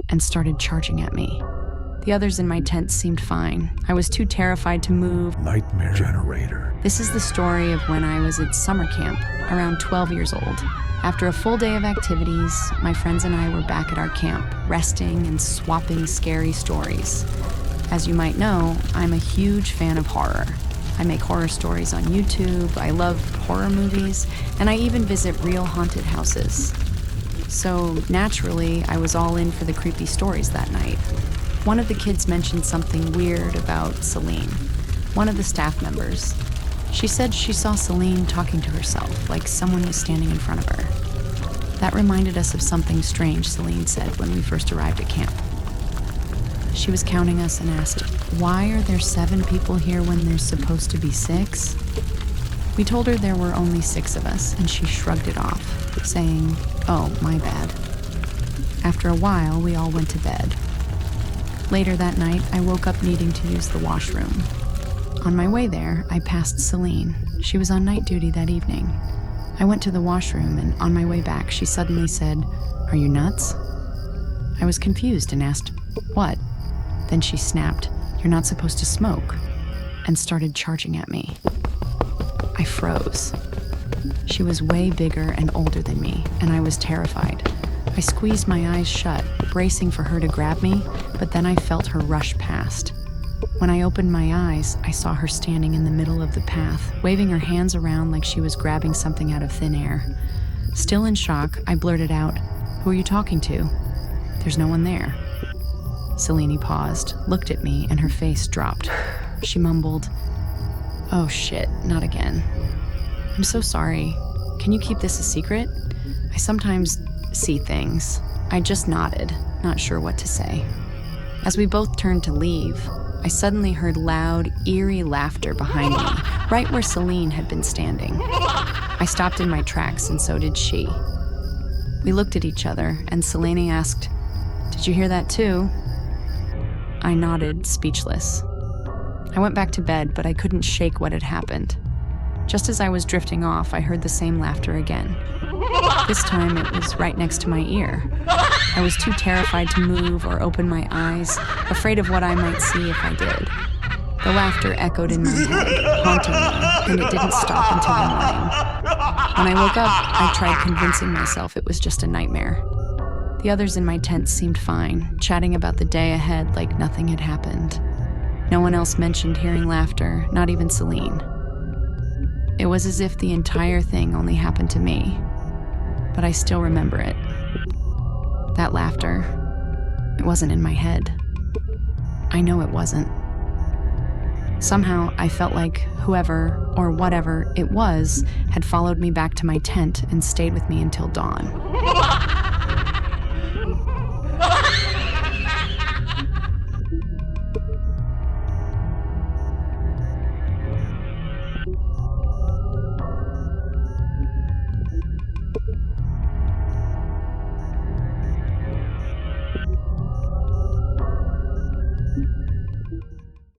and started charging at me. The others in my tent seemed fine. I was too terrified to move. Nightmare generator. This is the story of when I was at summer camp, around 12 years old. After a full day of activities, my friends and I were back at our camp, resting and swapping scary stories. As you might know, I'm a huge fan of horror. I make horror stories on YouTube, I love horror movies, and I even visit real haunted houses. So naturally, I was all in for the creepy stories that night. One of the kids mentioned something weird about Celine, one of the staff members. She said she saw Celine talking to herself, like someone was standing in front of her. That reminded us of something strange Celine said when we first arrived at camp. She was counting us and asked, "Why are there 7 people here when there's supposed to be 6? We told her there were only 6 of us, and she shrugged it off, saying, "Oh, my bad." After a while, we all went to bed. Later that night, I woke up needing to use the washroom. On my way there, I passed Celine. She was on night duty that evening. I went to the washroom, and on my way back, she suddenly said, "Are you nuts?" I was confused and asked, "What?" Then she snapped, "You're not supposed to smoke," and started charging at me. I froze. She was way bigger and older than me, and I was terrified. I squeezed my eyes shut, bracing for her to grab me, but then I felt her rush past. When I opened my eyes, I saw her standing in the middle of the path, waving her hands around like she was grabbing something out of thin air. Still in shock, I blurted out, "Who are you talking to?" "There's no one there." Celine paused, looked at me, and her face dropped. She mumbled, "Oh shit, not again. I'm so sorry. Can you keep this a secret? I sometimes see things." I just nodded, not sure what to say. As we both turned to leave, I suddenly heard loud, eerie laughter behind me, right where Celine had been standing. I stopped in my tracks, and so did she. We looked at each other, and Celine asked, "Did you hear that too?" I nodded, speechless. I went back to bed, but I couldn't shake what had happened. Just as I was drifting off, I heard the same laughter again. This time, it was right next to my ear. I was too terrified to move or open my eyes, afraid of what I might see if I did. The laughter echoed in my head, haunting me, and it didn't stop until the morning. When I woke up, I tried convincing myself it was just a nightmare. The others in my tent seemed fine, chatting about the day ahead like nothing had happened. No one else mentioned hearing laughter, not even Celine. It was as if the entire thing only happened to me, but I still remember it. That laughter, it wasn't in my head. I know it wasn't. Somehow, I felt like whoever or whatever it was had followed me back to my tent and stayed with me until dawn.